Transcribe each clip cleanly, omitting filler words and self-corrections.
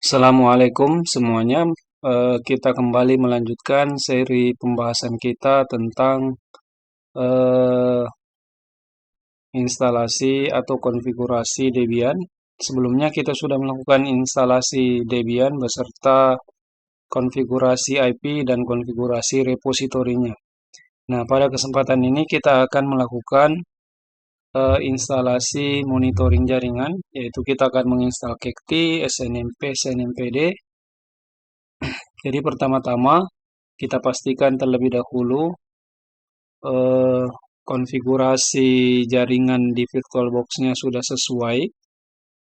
Assalamualaikum semuanya. Kita kembali melanjutkan seri pembahasan kita tentang eh, instalasi atau konfigurasi Debian. Sebelumnya kita sudah melakukan instalasi Debian beserta konfigurasi IP dan konfigurasi repositorinya. Nah, pada kesempatan ini kita akan melakukan instalasi monitoring jaringan, yaitu kita akan menginstal CACTI, SNMP, SNMPD. Jadi pertama-tama kita pastikan terlebih dahulu eh, konfigurasi jaringan di VirtualBox-nya sudah sesuai.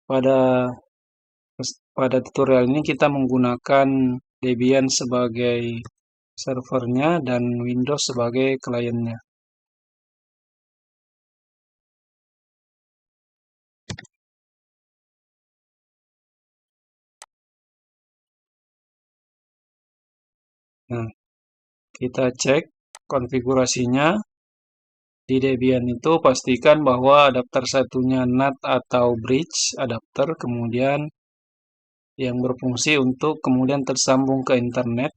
Pada pada tutorial ini kita menggunakan Debian sebagai servernya dan Windows sebagai kliennya. Nah, kita cek konfigurasinya di Debian itu, pastikan bahwa adapter satunya NAT atau bridge adapter, kemudian yang berfungsi untuk kemudian tersambung ke internet.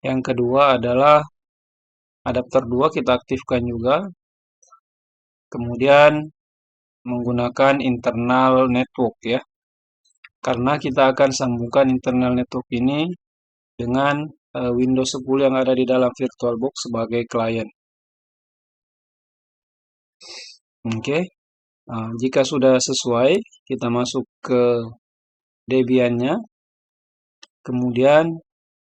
Yang kedua adalah adapter 2 kita aktifkan juga. Kemudian menggunakan internal network ya. Karena kita akan sambungkan internal network ini dengan Windows 10 yang ada di dalam VirtualBox sebagai klien. Oke. Nah, jika sudah sesuai, kita masuk ke Debian-nya. Kemudian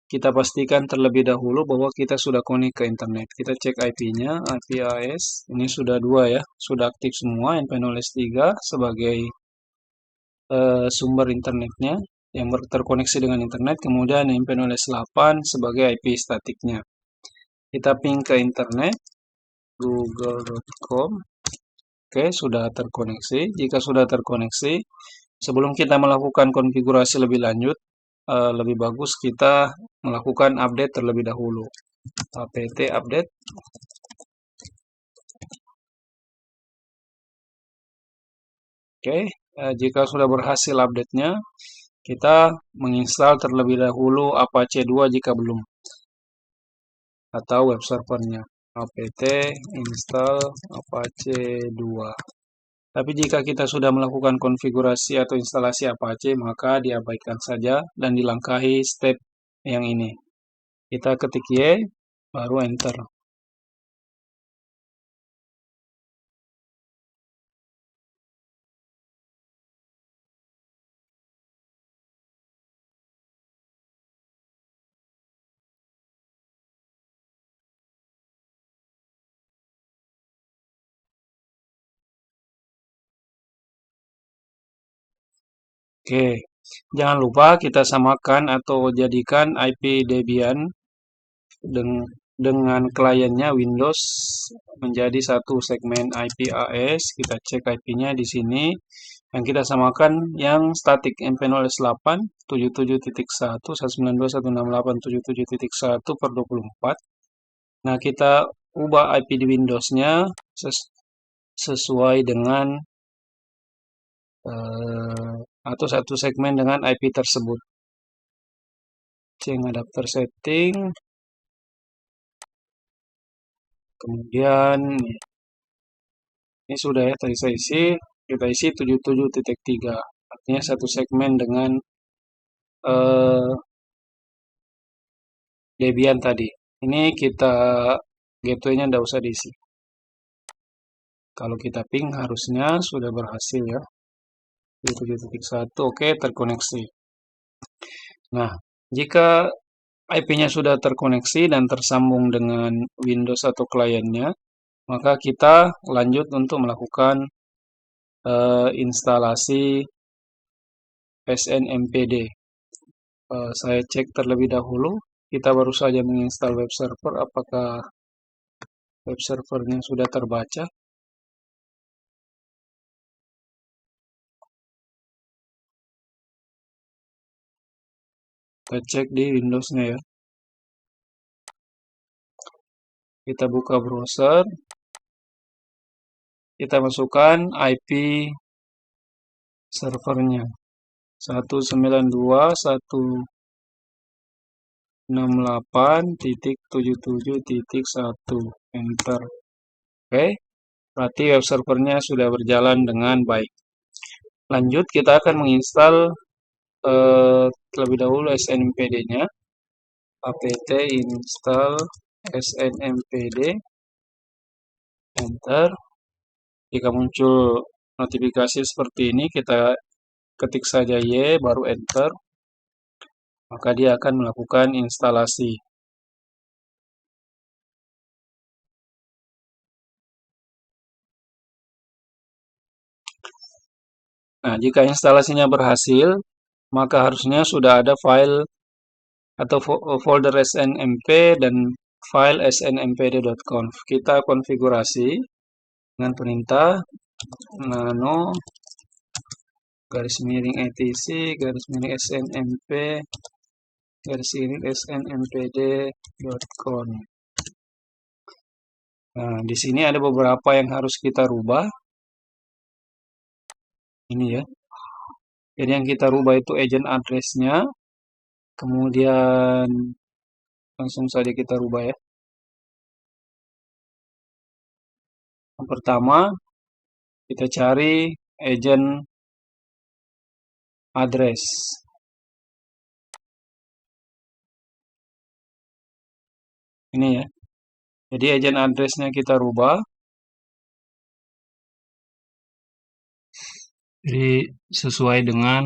kita pastikan terlebih dahulu bahwa kita sudah connect ke internet. Kita cek IP-nya, IP AS. Ini sudah dua ya, sudah aktif semua. MP0S3 sebagai sumber internetnya yang terkoneksi dengan internet. Kemudian MP0S8 sebagai IP statiknya. Kita ping ke internet, google.com. Oke, sudah terkoneksi. Jika sudah terkoneksi, sebelum kita melakukan konfigurasi lebih lanjut, lebih bagus kita melakukan update terlebih dahulu. apt update. Oke, jika sudah berhasil update-nya, kita menginstal terlebih dahulu Apache 2 jika belum, atau web servernya. apt install Apache 2. Tapi jika kita sudah melakukan konfigurasi atau instalasi Apache, maka diabaikan saja dan dilangkahi step yang ini. Kita ketik Y, baru enter. Oke, jangan lupa kita samakan atau jadikan IP Debian dengan kliennya Windows menjadi satu segmen IP AS. Kita cek IP-nya di sini. Yang kita samakan yang statik MP0S8 77.1 192.168.77.1/24. Nah, kita ubah IP di Windows-nya sesuai dengan atau satu segmen dengan IP tersebut. Change adapter setting. Kemudian ini sudah ya, tadi saya isi, kita isi 77.3, artinya satu segmen dengan Debian tadi. Ini kita gateway-nya tidak usah diisi. Kalau kita ping harusnya sudah berhasil ya. 77.1, oke, terkoneksi. Nah, jika IP-nya sudah terkoneksi dan tersambung dengan Windows atau kliennya, maka kita lanjut untuk melakukan instalasi SNMPD. Saya cek terlebih dahulu, kita baru saja menginstal web server, apakah web servernya sudah terbaca. Kita cek di Windows-nya ya. Kita buka browser, kita masukkan IP servernya 192.168.77.1 enter. Oke, berarti web servernya sudah berjalan dengan baik. Lanjut, kita akan menginstal terlebih dahulu snmpd-nya. apt install snmpd, enter. Jika muncul notifikasi seperti ini, kita ketik saja Y, baru enter. Maka dia akan melakukan instalasi. Nah, jika instalasinya berhasil, maka harusnya sudah ada file atau folder snmp dan file snmpd.conf. Kita konfigurasi dengan perintah nano garis miring etc garis miring snmp garis miring snmpd.conf. Nah, di sini ada beberapa yang harus kita rubah. Ini ya. Jadi yang kita rubah itu agent address-nya. Kemudian langsung saja kita rubah ya. Yang pertama, kita cari agent address. Ini ya. Jadi agent address-nya kita rubah. Jadi sesuai dengan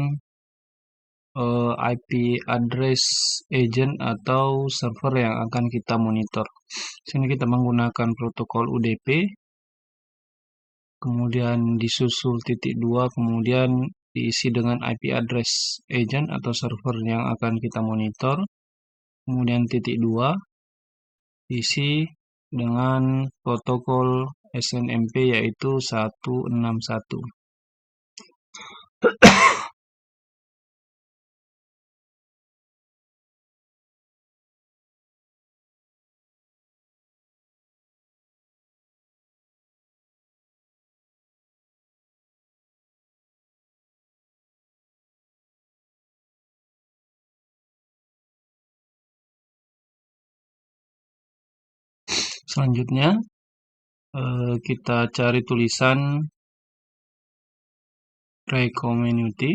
IP address agent atau server yang akan kita monitor. Sini kita menggunakan protokol UDP, kemudian disusul titik 2, kemudian diisi dengan IP address agent atau server yang akan kita monitor, kemudian titik 2, diisi dengan protokol SNMP yaitu 161. Selanjutnya kita cari tulisan Community,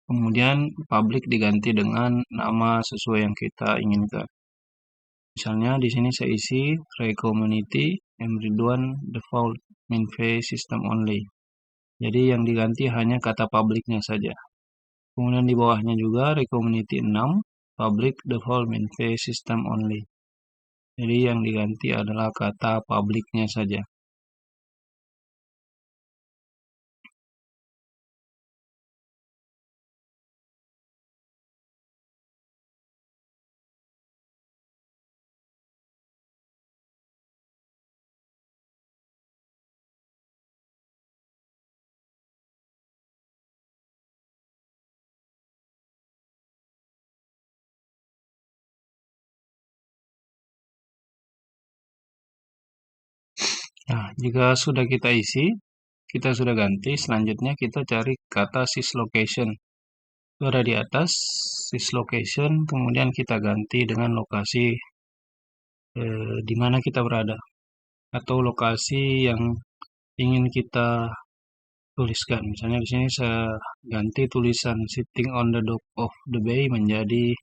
kemudian public diganti dengan nama sesuai yang kita inginkan. Misalnya di sini saya isi Community Ridwan default main phase system only. Jadi yang diganti hanya kata publicnya saja. Kemudian di bawahnya juga Community 6 public default main phase system only. Jadi yang diganti adalah kata publicnya saja. Nah, jika sudah kita isi, kita sudah ganti, selanjutnya kita cari kata syslocation. Itu ada di atas, syslocation, kemudian kita ganti dengan lokasi di mana kita berada. Atau lokasi yang ingin kita tuliskan. Misalnya di sini saya ganti tulisan sitting on the dock of the bay menjadi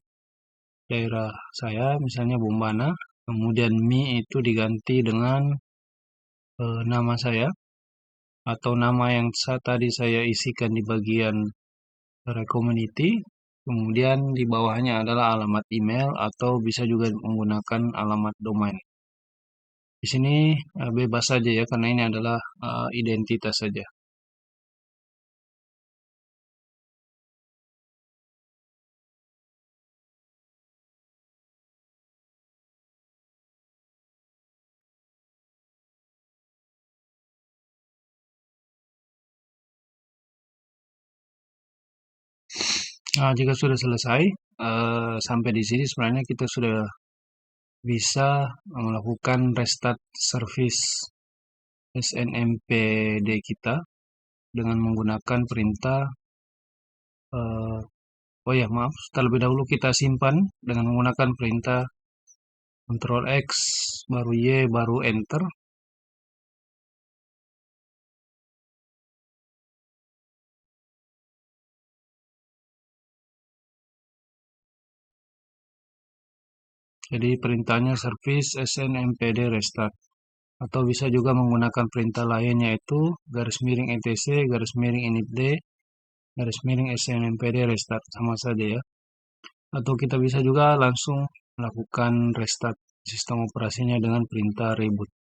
daerah saya, misalnya Bombana. Kemudian me itu diganti dengan nama saya atau nama yang tadi saya isikan di bagian community. Kemudian di bawahnya adalah alamat email atau bisa juga menggunakan alamat domain. Di sini bebas saja ya karena ini adalah identitas saja. Nah, jika sudah selesai sampai di sini sebenarnya kita sudah bisa melakukan restart service SNMPD kita dengan menggunakan perintah eh, oh ya, maaf, terlebih dahulu kita simpan dengan menggunakan perintah Ctrl X, baru Y, baru Enter. Jadi perintahnya service snmpd restart. Atau bisa juga menggunakan perintah lain yaitu garis miring etc, garis miring initd, garis miring snmpd restart. Sama saja ya. Atau kita bisa juga langsung melakukan restart sistem operasinya dengan perintah reboot.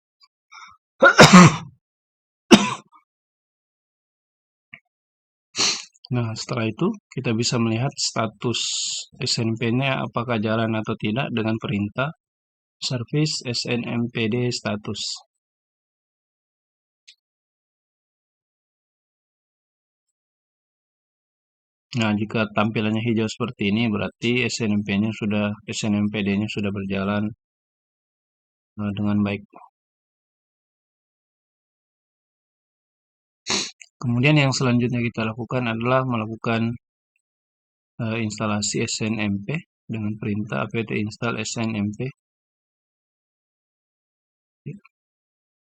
Nah, setelah itu kita bisa melihat status SNP-nya apakah jalan atau tidak dengan perintah service snmpd status. Nah, jika tampilannya hijau seperti ini berarti SNMPD-nya sudah berjalan dengan baik. Kemudian yang selanjutnya kita lakukan adalah melakukan instalasi SNMP dengan perintah apt install SNMP.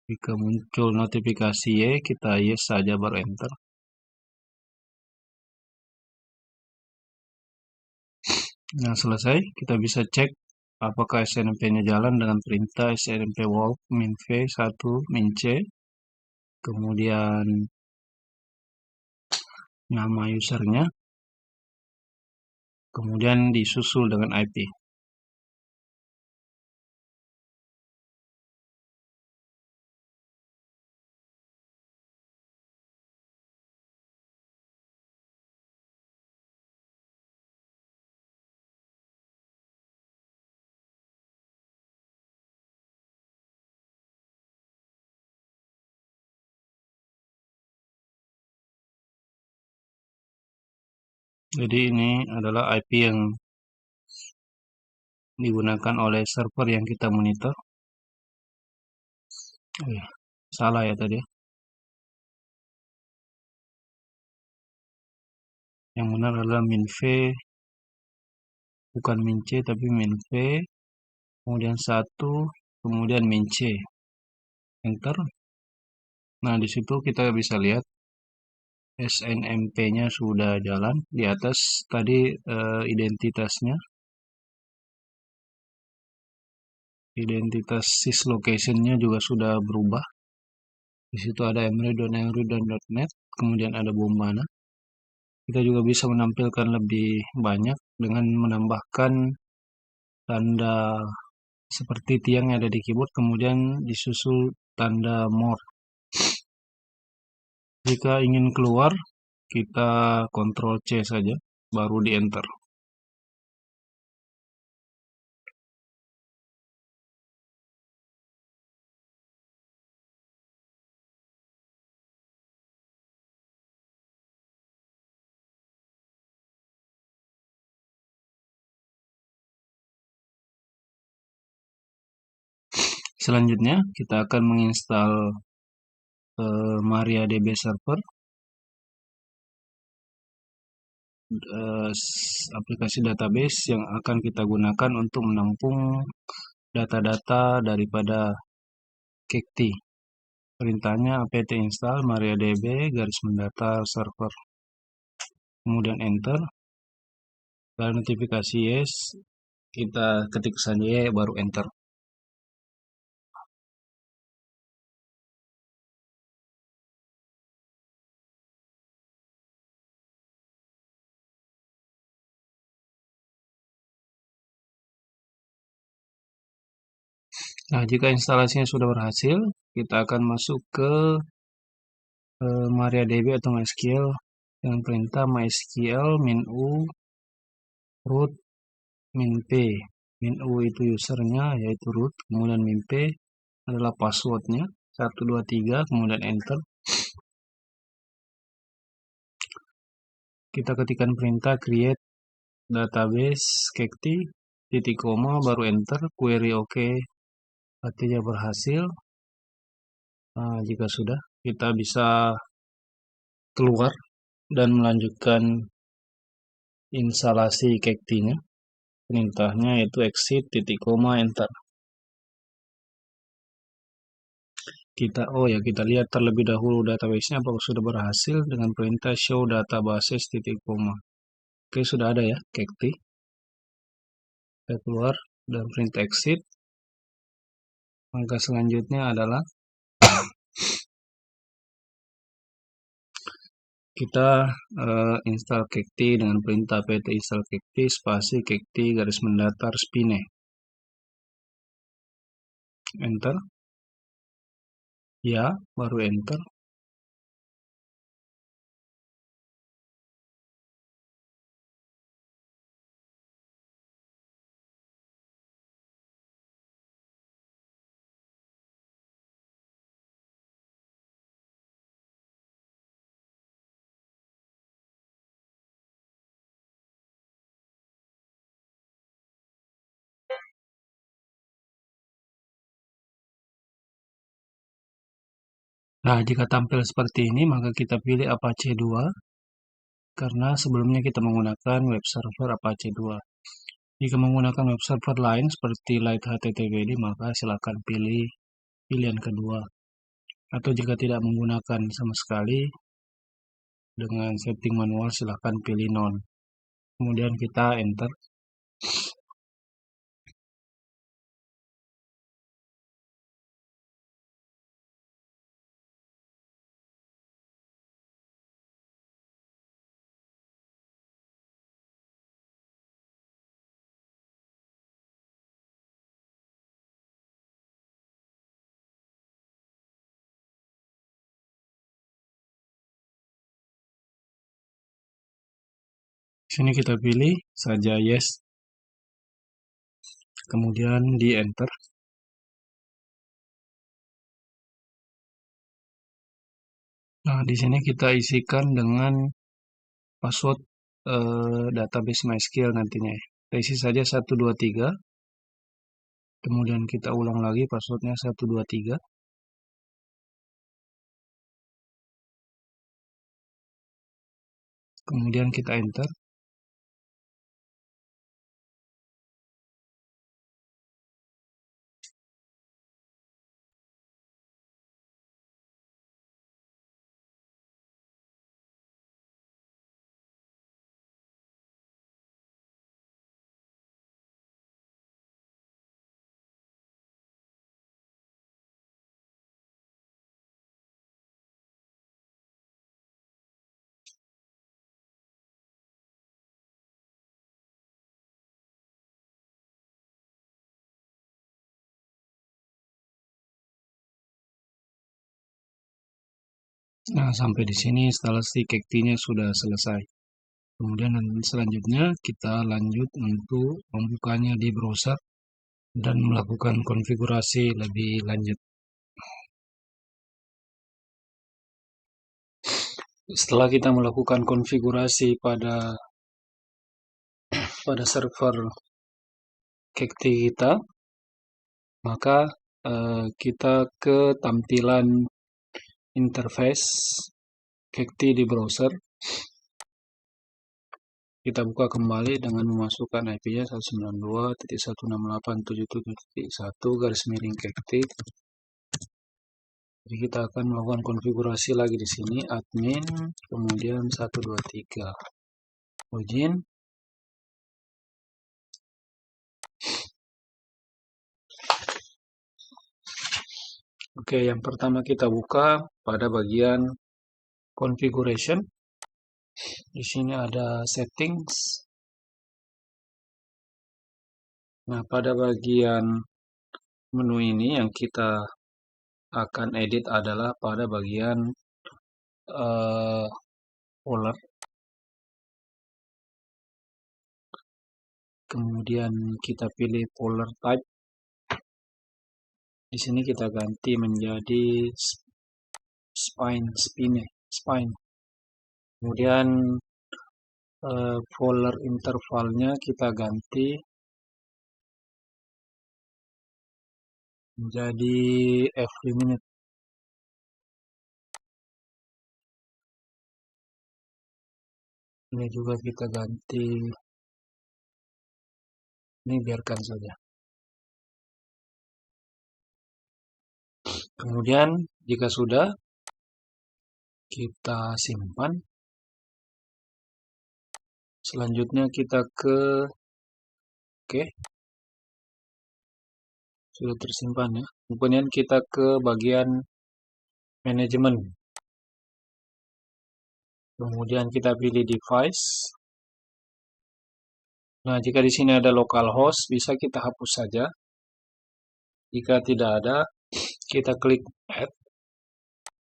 Jika muncul notifikasi Y, kita yes saja baru enter. Nah, selesai, kita bisa cek apakah SNMP-nya jalan dengan perintah snmp walk min v 1 min c, kemudian nama usernya, kemudian disusul dengan IP. Jadi ini adalah IP yang digunakan oleh server yang kita monitor. Salah ya tadi. Yang benar adalah min v, bukan min c tapi min v, kemudian 1, kemudian min c. Enter. Nah, di situ kita bisa lihat SNMP-nya sudah jalan. Di atas tadi identitasnya. Identitas syslocation-nya juga sudah berubah. Di situ ada emre.emre.net, kemudian ada bombana. Kita juga bisa menampilkan lebih banyak dengan menambahkan tanda seperti tiang yang ada di keyboard, kemudian disusul tanda more. Jika ingin keluar, kita Ctrl C saja, baru di enter. Selanjutnya, kita akan menginstal MariaDB server, aplikasi database yang akan kita gunakan untuk menampung data-data daripada Kekti. Perintahnya apt install mariadb garis mendatar server. Kemudian enter. Lalu notifikasi yes, kita ketik saja baru enter. Nah, jika instalasinya sudah berhasil, kita akan masuk ke MariaDB atau MySQL dengan perintah MySQL min u root min p. Min u itu usernya yaitu root, kemudian min p adalah passwordnya 123, kemudian enter. Kita ketikkan perintah create database kekti titik koma baru enter, query oke, artinya berhasil. Nah, jika sudah, kita bisa keluar dan melanjutkan instalasi cacti-nya. Perintahnya itu exit titik koma enter. Kita lihat terlebih dahulu database-nya apakah sudah berhasil dengan perintah show databases titik koma. Oke, sudah ada ya cacti. Kita keluar dan print exit. Langkah selanjutnya adalah kita install cacti dengan perintah pt install cacti spasi cacti garis mendatar spine. Enter. Ya, baru enter. Nah, jika tampil seperti ini, maka kita pilih Apache 2, karena sebelumnya kita menggunakan web server Apache 2. Jika menggunakan web server lain seperti Lite HTTPD, maka silakan pilih pilihan kedua. Atau jika tidak menggunakan sama sekali, dengan setting manual silakan pilih none. Kemudian kita enter. Sini kita pilih saja yes. Kemudian di enter. Nah, di sini kita isikan dengan password database MySQL nantinya. Kita isi saja 123. Kemudian kita ulang lagi passwordnya 123. Kemudian kita enter. Nah, sampai di sini instalasi cacti-nya sudah selesai. Kemudian selanjutnya kita lanjut untuk membukanya di browser dan melakukan konfigurasi lebih lanjut. Setelah kita melakukan konfigurasi pada server cacti kita, maka kita ke tampilan interface cacti di browser. Kita buka kembali dengan memasukkan IP-nya 192.168.77.1 Jadi kita akan melakukan konfigurasi lagi di sini, admin, kemudian 123, login. Oke, yang pertama kita buka pada bagian configuration. Di sini ada settings. Nah, pada bagian menu ini yang kita akan edit adalah pada bagian folder. Kemudian kita pilih folder type. Di sini kita ganti menjadi spine. Kemudian folder intervalnya kita ganti menjadi every minute. Ini juga kita ganti, ini biarkan saja. Kemudian jika sudah, kita simpan. Selanjutnya kita oke, sudah tersimpan ya. Kemudian kita ke bagian manajemen. Kemudian kita pilih device. Nah, jika di sini ada localhost, bisa kita hapus saja. Jika tidak ada, kita klik add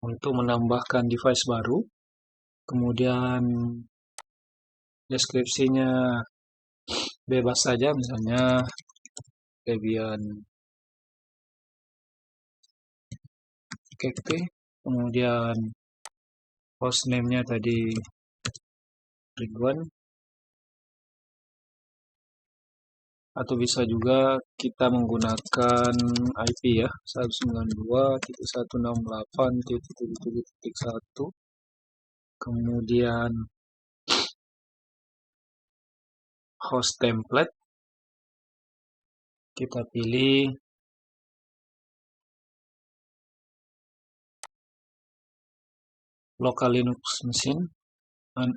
untuk menambahkan device baru. Kemudian deskripsinya bebas saja, misalnya Debian Cacti. Kemudian hostname-nya tadi Ridwan. Atau bisa juga kita menggunakan IP ya, 192.168.7.1. Kemudian host template, kita pilih local Linux machine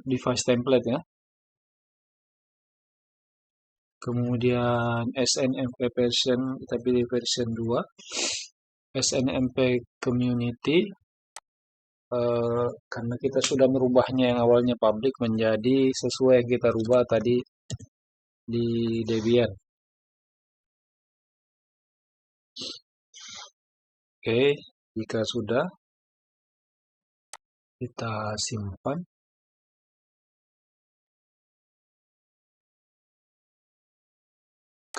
device template ya. Kemudian SNMP version, kita pilih version 2. SNMP community, karena kita sudah merubahnya yang awalnya public menjadi sesuai yang kita rubah tadi di Debian. Oke, jika sudah, kita simpan.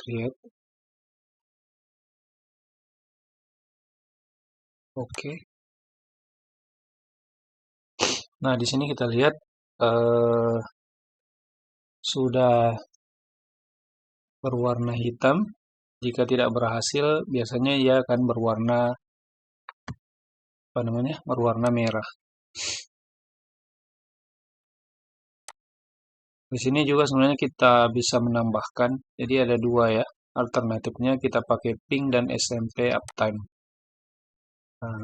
Create. Oke. Nah, di sini kita lihat sudah berwarna hitam. Jika tidak berhasil, biasanya ia akan berwarna berwarna merah. Di sini juga sebenarnya kita bisa menambahkan, jadi ada dua ya. Alternatifnya kita pakai ping dan SMP uptime. Nah,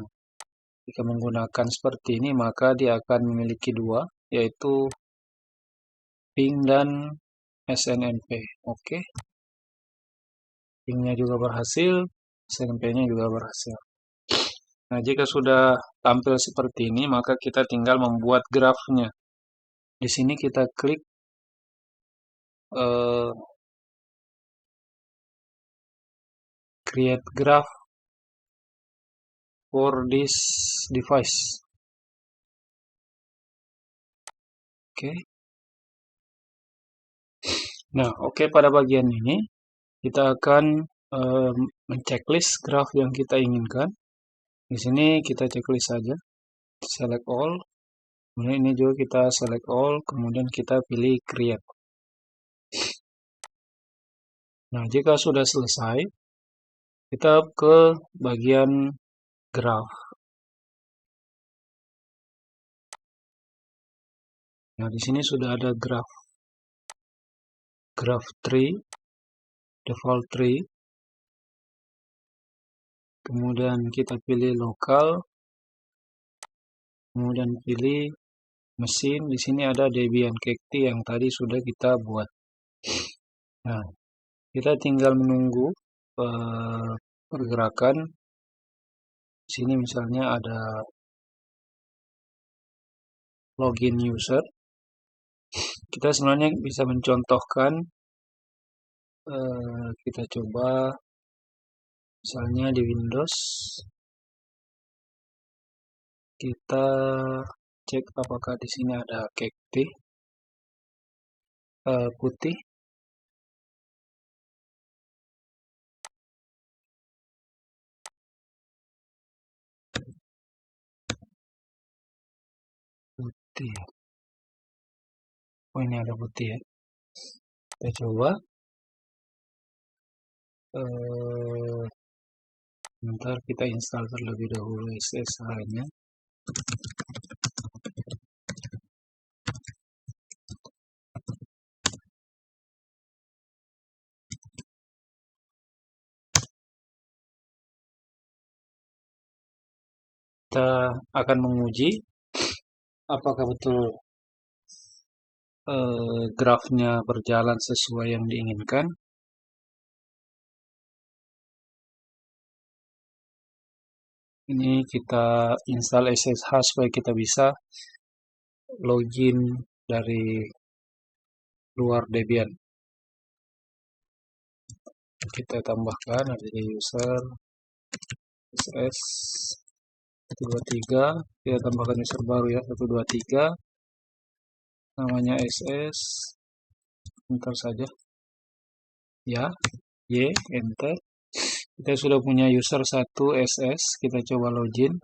jika menggunakan seperti ini, maka dia akan memiliki dua, yaitu ping dan SNMP. Oke. Pingnya juga berhasil, SNMP-nya juga berhasil. Nah, jika sudah tampil seperti ini, maka kita tinggal membuat grafnya. Di sini kita klik create graph for this device. Oke. Nah, oke, pada bagian ini kita akan menceklis graf yang kita inginkan. Di sini kita checklist saja, select all. Kemudian ini juga kita select all, kemudian kita pilih create. Nah, jika sudah selesai, kita ke bagian graph. Nah, di sini sudah ada graph tree, default tree. Kemudian kita pilih lokal. Kemudian pilih mesin. Di sini ada Debian Cacti yang tadi sudah kita buat. Nah, kita tinggal menunggu pergerakan. Di sini misalnya ada login user. Kita sebenarnya bisa mencontohkan, kita coba misalnya di Windows, kita cek apakah di sini ada Cacti putih. Putih. Oh, ini ada putih ya. Kita coba. Sebentar, kita install terlebih dahulu SSH-nya. kita akan menguji apakah betul grafnya berjalan sesuai yang diinginkan. Ini kita install SSH supaya kita bisa login dari luar Debian. Kita tambahkan ada user ss 123, kita tambahkan user baru ya 123, namanya ss, enter saja ya, y, enter. Kita sudah punya user 1 ss, kita coba login.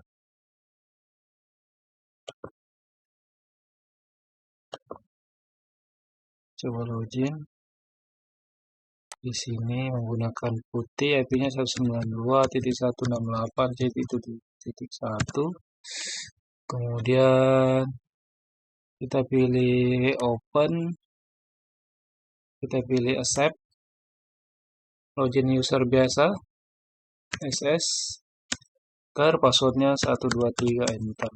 Coba login. Di sini menggunakan putih, IP-nya 192.168.1.1. Kemudian kita pilih open, kita pilih accept, login user biasa, ss, passwordnya 123, enter.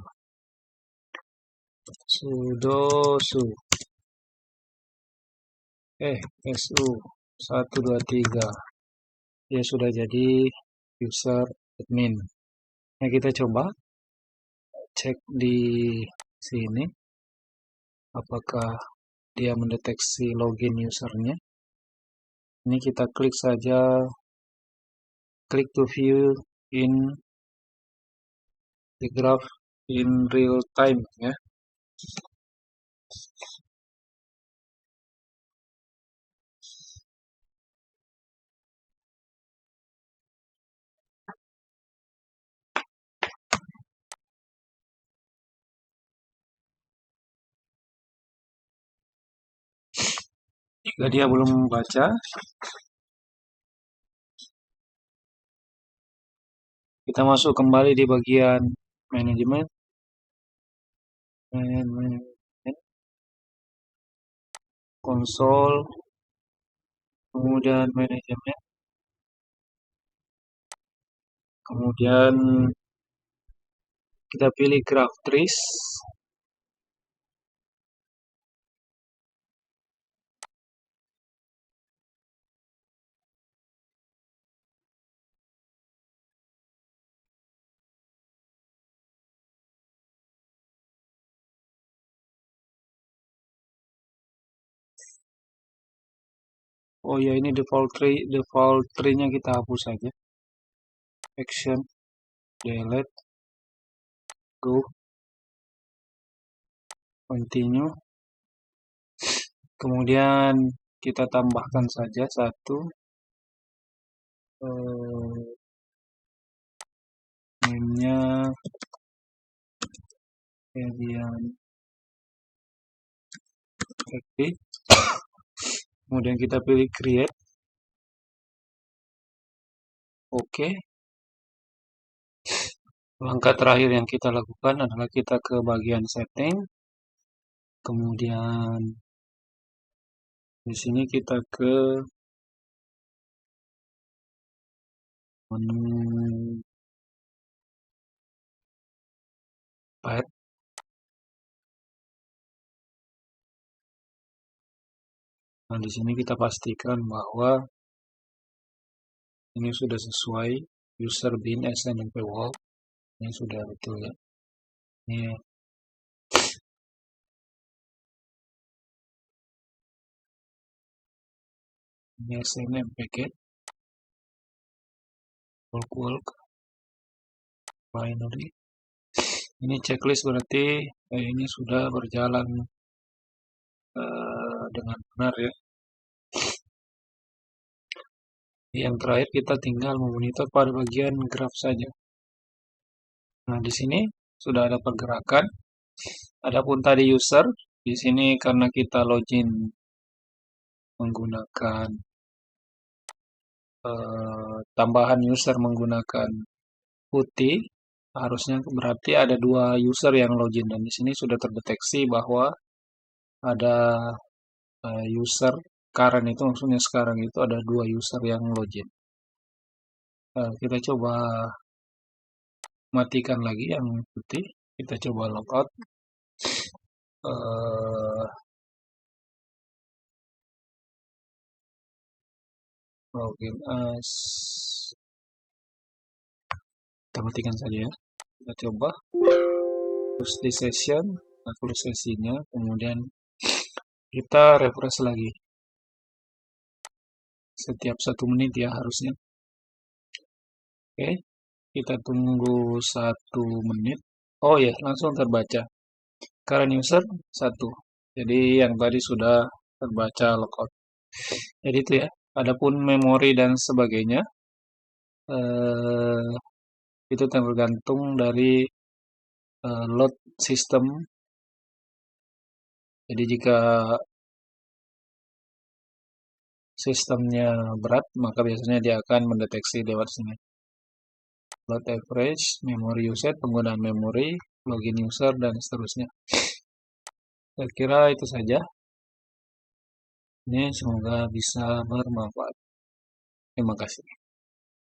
Sudo su su 123, dia sudah jadi user admin. Nah, kita coba cek di sini apakah dia mendeteksi login usernya. Ini kita klik saja, klik to view in the graph in real time ya. Jika dia belum membaca, kita masuk kembali di bagian manajemen, konsol, kemudian manajemen, kemudian kita pilih graph trees. Oh ya, ini default tree-nya kita hapus saja. Action, delete, go, continue. Kemudian kita tambahkan saja satu name-nya Debian active. Kemudian kita pilih create. Oke. Langkah terakhir yang kita lakukan adalah kita ke bagian setting. Kemudian di sini kita ke menu path. Nah, di sini kita pastikan bahwa ini sudah sesuai user bin SNMP wall. Ini sudah betul ya. Ini SNMPG. Walk binary. Ini checklist berarti ini sudah berjalan dengan benar ya. Yang terakhir kita tinggal memonitor pada bagian graf saja. Nah, di sini sudah ada pergerakan. Adapun tadi user, di sini karena kita login menggunakan tambahan user menggunakan putih, harusnya berarti ada 2 user yang login, dan di sini sudah terdeteksi bahwa ada user current, itu maksudnya sekarang itu ada 2 user yang login. Kita coba matikan lagi yang putih. Kita coba logout. Eh, Login as. Kita matikan saja ya. Kita coba. Terus di session, atur sesinya. Kemudian kita refresh lagi. Setiap 1 menit ya harusnya. Oke. Kita tunggu 1 menit. Oh ya, langsung terbaca. Current user 1. Jadi yang tadi sudah terbaca logout. Jadi itu ya. Adapun memori dan sebagainya, eh, itu tergantung dari load system. Jadi jika sistemnya berat, maka biasanya dia akan mendeteksi lewat sini. Load average, memory usage, penggunaan memori, login user, dan seterusnya. Saya kira itu saja. Ini semoga bisa bermanfaat. Terima kasih.